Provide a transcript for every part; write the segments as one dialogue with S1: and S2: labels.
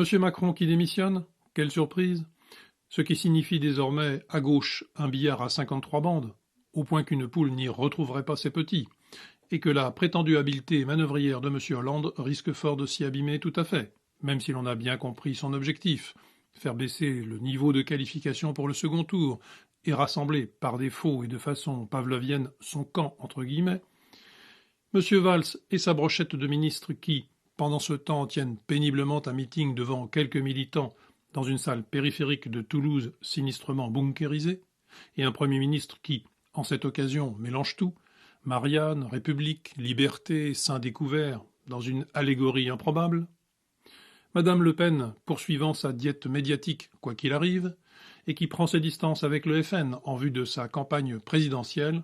S1: Monsieur Macron qui démissionne? Quelle surprise! Ce qui signifie désormais, à gauche, un billard à 53 bandes, au point qu'une poule n'y retrouverait pas ses petits, et que la prétendue habileté manœuvrière de monsieur Hollande risque fort de s'y abîmer tout à fait, même si l'on a bien compris son objectif, faire baisser le niveau de qualification pour le second tour, et rassembler, par défaut et de façon pavlovienne, son camp, entre guillemets, monsieur Valls et sa brochette de ministres qui, pendant ce temps, tiennent péniblement un meeting devant quelques militants dans une salle périphérique de Toulouse sinistrement bunkérisée, et un Premier ministre qui, en cette occasion, mélange tout, Marianne, République, Liberté, Saint découvert, dans une allégorie improbable, Madame Le Pen poursuivant sa diète médiatique, quoi qu'il arrive, et qui prend ses distances avec le FN en vue de sa campagne présidentielle,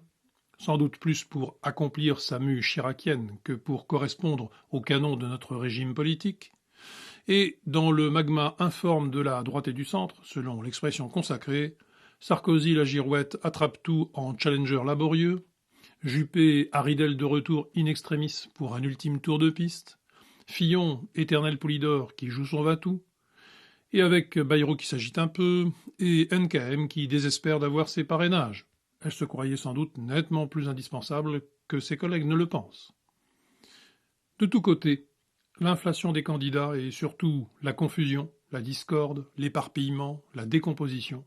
S1: sans doute plus pour accomplir sa mue chiracienne que pour correspondre au canon de notre régime politique, et dans le magma informe de la droite et du centre, selon l'expression consacrée, Sarkozy la girouette attrape tout en challenger laborieux, Juppé à Ridel de retour in extremis pour un ultime tour de piste, Fillon, éternel Poulidor qui joue son va-tout, et avec Bayrou qui s'agite un peu, et NKM qui désespère d'avoir ses parrainages. Elle se croyait sans doute nettement plus indispensable que ses collègues ne le pensent. De tous côtés, l'inflation des candidats et surtout la confusion, la discorde, l'éparpillement, la décomposition,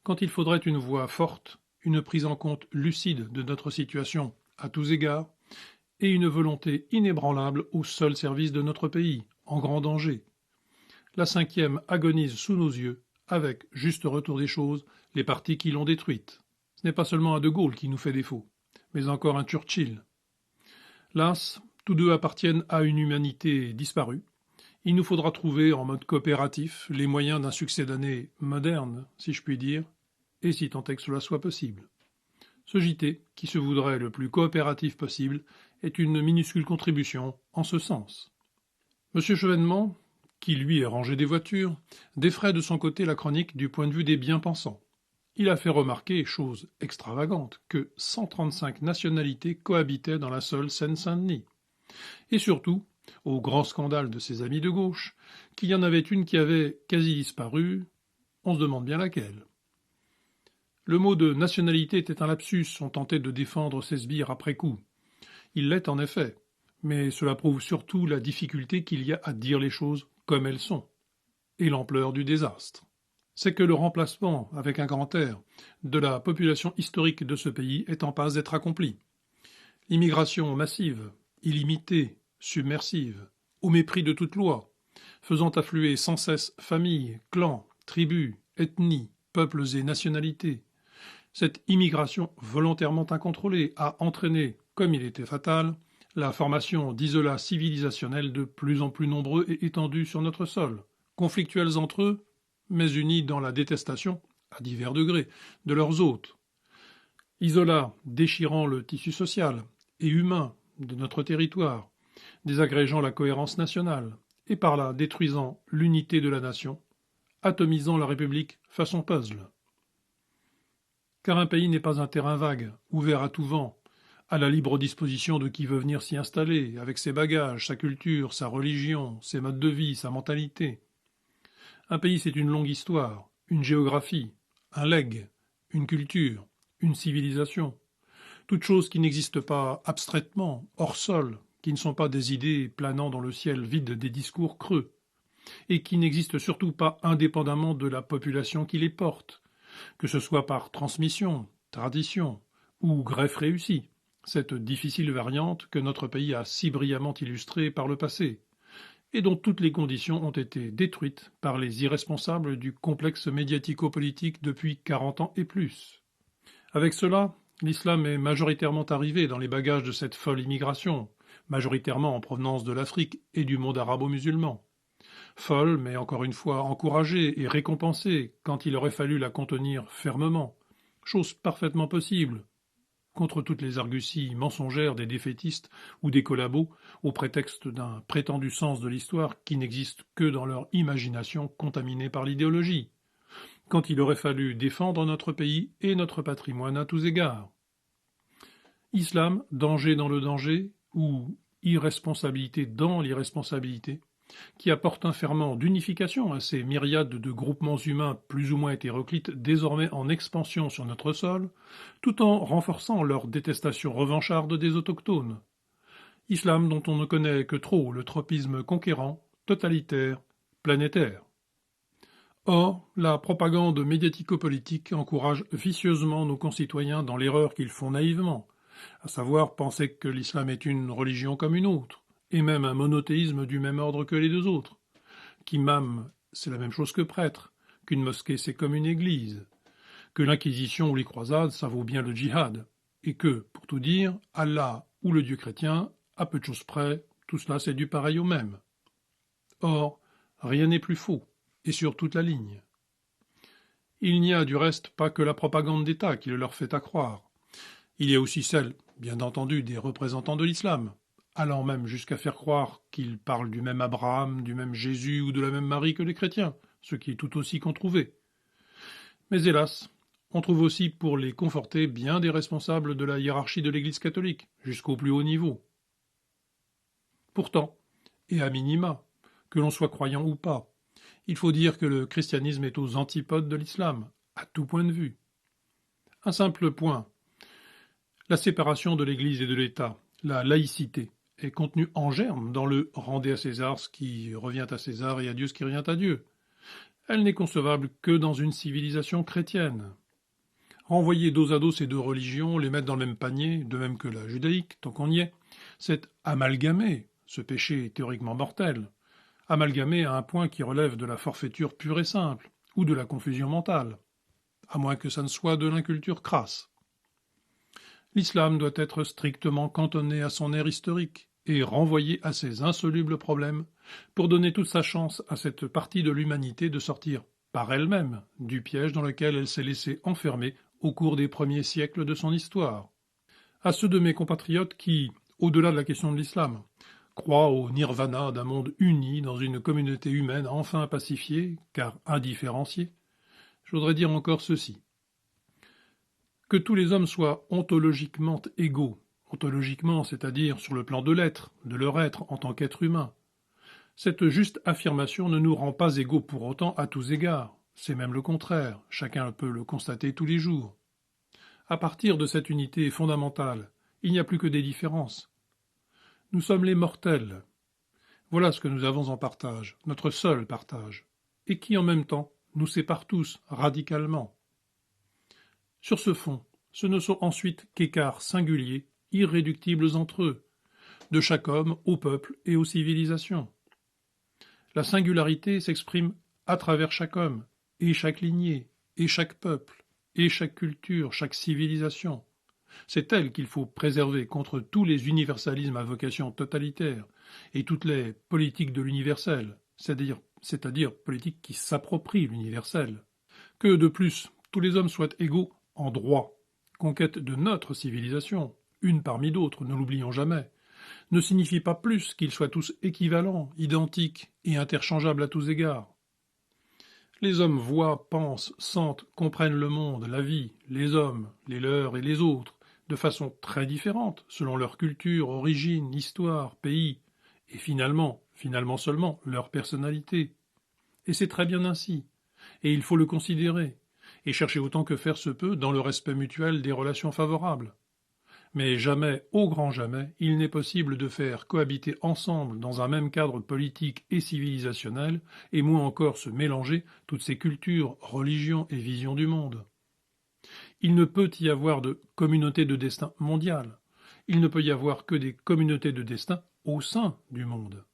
S1: quand il faudrait une voix forte, une prise en compte lucide de notre situation à tous égards, et une volonté inébranlable au seul service de notre pays, en grand danger. La cinquième agonise sous nos yeux, avec, juste retour des choses, les partis qui l'ont détruite. Ce n'est pas seulement un De Gaulle qui nous fait défaut, mais encore un Churchill. Las, tous deux appartiennent à une humanité disparue. Il nous faudra trouver, en mode coopératif, les moyens d'un succès d'année moderne, si je puis dire, et si tant est que cela soit possible. Ce JT, qui se voudrait le plus coopératif possible, est une minuscule contribution en ce sens. Monsieur Chevènement, qui lui est rangé des voitures, défraie de son côté la chronique du point de vue des bien-pensants. Il a fait remarquer, chose extravagante, que 135 nationalités cohabitaient dans la seule Seine-Saint-Denis. Et surtout, au grand scandale de ses amis de gauche, qu'il y en avait une qui avait quasi disparu, on se demande bien laquelle. Le mot de nationalité était un lapsus, on tentait de défendre ses sbires après coup. Il l'est en effet, mais cela prouve surtout la difficulté qu'il y a à dire les choses comme elles sont, et l'ampleur du désastre. C'est que le remplacement, avec un grand R, de la population historique de ce pays est en passe d'être accompli. L'immigration massive, illimitée, submersive, au mépris de toute loi, faisant affluer sans cesse familles, clans, tribus, ethnies, peuples et nationalités. Cette immigration volontairement incontrôlée a entraîné, comme il était fatal, la formation d'isolats civilisationnels de plus en plus nombreux et étendus sur notre sol, conflictuels entre eux, mais unis dans la détestation, à divers degrés, de leurs hôtes. Isolats déchirant le tissu social et humain de notre territoire, désagrégeant la cohérence nationale, et par là détruisant l'unité de la nation, atomisant la République façon puzzle. Car un pays n'est pas un terrain vague, ouvert à tout vent, à la libre disposition de qui veut venir s'y installer, avec ses bagages, sa culture, sa religion, ses modes de vie, sa mentalité. Un pays, c'est une longue histoire, une géographie, un legs, une culture, une civilisation. Toutes choses qui n'existent pas abstraitement, hors sol, qui ne sont pas des idées planant dans le ciel vide des discours creux, et qui n'existent surtout pas indépendamment de la population qui les porte, que ce soit par transmission, tradition ou greffe réussie, cette difficile variante que notre pays a si brillamment illustrée par le passé, et dont toutes les conditions ont été détruites par les irresponsables du complexe médiatico-politique depuis 40 ans et plus. Avec cela, l'islam est majoritairement arrivé dans les bagages de cette folle immigration, majoritairement en provenance de l'Afrique et du monde arabo-musulman. Folle, mais encore une fois encouragée et récompensée quand il aurait fallu la contenir fermement, chose parfaitement possible, contre toutes les arguties mensongères des défaitistes ou des collabos, au prétexte d'un prétendu sens de l'histoire qui n'existe que dans leur imagination contaminée par l'idéologie, quand il aurait fallu défendre notre pays et notre patrimoine à tous égards. Islam, danger dans le danger, ou irresponsabilité dans l'irresponsabilité, qui apporte un ferment d'unification à ces myriades de groupements humains plus ou moins hétéroclites désormais en expansion sur notre sol, tout en renforçant leur détestation revancharde des autochtones. Islam dont on ne connaît que trop le tropisme conquérant, totalitaire, planétaire. Or, la propagande médiatico-politique encourage vicieusement nos concitoyens dans l'erreur qu'ils font naïvement, à savoir penser que l'islam est une religion comme une autre, et même un monothéisme du même ordre que les deux autres. Qu'imam, c'est la même chose que prêtre, qu'une mosquée c'est comme une église, que l'inquisition ou les croisades ça vaut bien le djihad, et que, pour tout dire, Allah ou le Dieu chrétien, à peu de choses près, tout cela c'est du pareil au même. Or, rien n'est plus faux, et sur toute la ligne. Il n'y a du reste pas que la propagande d'État qui le leur fait accroire. Il y a aussi celle, bien entendu, des représentants de l'islam, allant même jusqu'à faire croire qu'ils parlent du même Abraham, du même Jésus ou de la même Marie que les chrétiens, ce qui est tout aussi controuvé. Mais hélas, on trouve aussi pour les conforter bien des responsables de la hiérarchie de l'Église catholique, jusqu'au plus haut niveau. Pourtant, et à minima, que l'on soit croyant ou pas, il faut dire que le christianisme est aux antipodes de l'islam, à tout point de vue. Un simple point. La séparation de l'Église et de l'État, la laïcité, est contenue en germe dans le « rendez à César ce qui revient à César et à Dieu ce qui revient à Dieu ». Elle n'est concevable que dans une civilisation chrétienne. Renvoyer dos à dos ces deux religions, les mettre dans le même panier, de même que la judaïque, tant qu'on y est, c'est amalgamer ce péché théoriquement mortel, amalgamer à un point qui relève de la forfaiture pure et simple, ou de la confusion mentale, à moins que ça ne soit de l'inculture crasse. L'islam doit être strictement cantonné à son ère historique et renvoyé à ses insolubles problèmes pour donner toute sa chance à cette partie de l'humanité de sortir par elle-même du piège dans lequel elle s'est laissée enfermer au cours des premiers siècles de son histoire. À ceux de mes compatriotes qui, au-delà de la question de l'islam, croient au nirvana d'un monde uni dans une communauté humaine enfin pacifiée, car indifférenciée, je voudrais dire encore ceci. Que tous les hommes soient ontologiquement égaux, ontologiquement, c'est-à-dire sur le plan de l'être, de leur être en tant qu'être humain. Cette juste affirmation ne nous rend pas égaux pour autant à tous égards, c'est même le contraire, chacun peut le constater tous les jours. À partir de cette unité fondamentale, il n'y a plus que des différences. Nous sommes les mortels. Voilà ce que nous avons en partage, notre seul partage, et qui en même temps nous sépare tous radicalement. Sur ce fond, ce ne sont ensuite qu'écarts singuliers, irréductibles entre eux, de chaque homme au peuple et aux civilisations. La singularité s'exprime à travers chaque homme, et chaque lignée, et chaque peuple, et chaque culture, chaque civilisation. C'est elle qu'il faut préserver contre tous les universalismes à vocation totalitaire et toutes les politiques de l'universel, c'est-à-dire politiques qui s'approprient l'universel. Que, de plus, tous les hommes soient égaux en droit, conquête de notre civilisation, une parmi d'autres, ne l'oublions jamais, ne signifie pas plus qu'ils soient tous équivalents, identiques et interchangeables à tous égards. Les hommes voient, pensent, sentent, comprennent le monde, la vie, les hommes, les leurs et les autres, de façon très différente, selon leur culture, origine, histoire, pays, et finalement seulement, leur personnalité. Et c'est très bien ainsi, et il faut le considérer, et chercher autant que faire se peut dans le respect mutuel des relations favorables. Mais jamais, au grand jamais, il n'est possible de faire cohabiter ensemble dans un même cadre politique et civilisationnel, et moins encore se mélanger toutes ces cultures, religions et visions du monde. Il ne peut y avoir de communauté de destin mondiale. Il ne peut y avoir que des communautés de destin au sein du monde.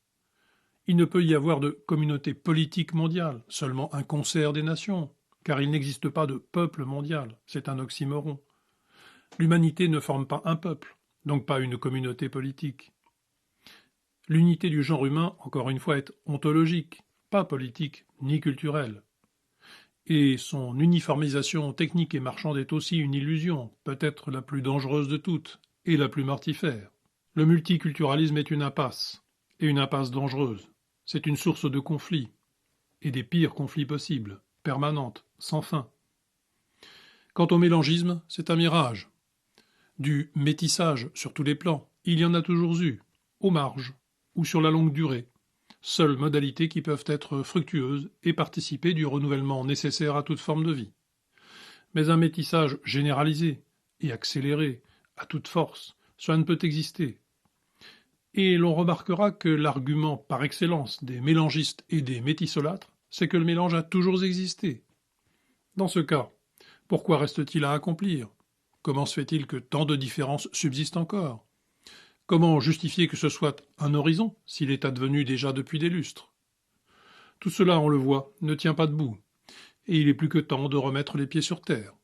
S1: Il ne peut y avoir de communauté politique mondiale, seulement un concert des nations, car il n'existe pas de peuple mondial, c'est un oxymoron. L'humanité ne forme pas un peuple, donc pas une communauté politique. L'unité du genre humain, encore une fois, est ontologique, pas politique ni culturelle. Et son uniformisation technique et marchande est aussi une illusion, peut-être la plus dangereuse de toutes, et la plus mortifère. Le multiculturalisme est une impasse, et une impasse dangereuse. C'est une source de conflits, et des pires conflits possibles, permanentes, sans fin. Quant au mélangisme, c'est un mirage. Du métissage sur tous les plans, il y en a toujours eu, aux marges, ou sur la longue durée, seules modalités qui peuvent être fructueuses et participer du renouvellement nécessaire à toute forme de vie. Mais un métissage généralisé et accéléré, à toute force, cela ne peut exister. Et l'on remarquera que l'argument par excellence des mélangistes et des métissolâtres, c'est que le mélange a toujours existé. Dans ce cas, pourquoi reste-t-il à accomplir? Comment se fait-il que tant de différences subsistent encore? Comment justifier que ce soit un horizon s'il est advenu déjà depuis des lustres? Tout cela, on le voit, ne tient pas debout, et il est plus que temps de remettre les pieds sur terre.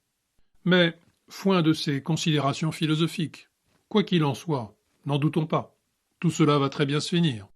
S1: Mais, foin de ces considérations philosophiques, quoi qu'il en soit, n'en doutons pas, tout cela va très bien se finir.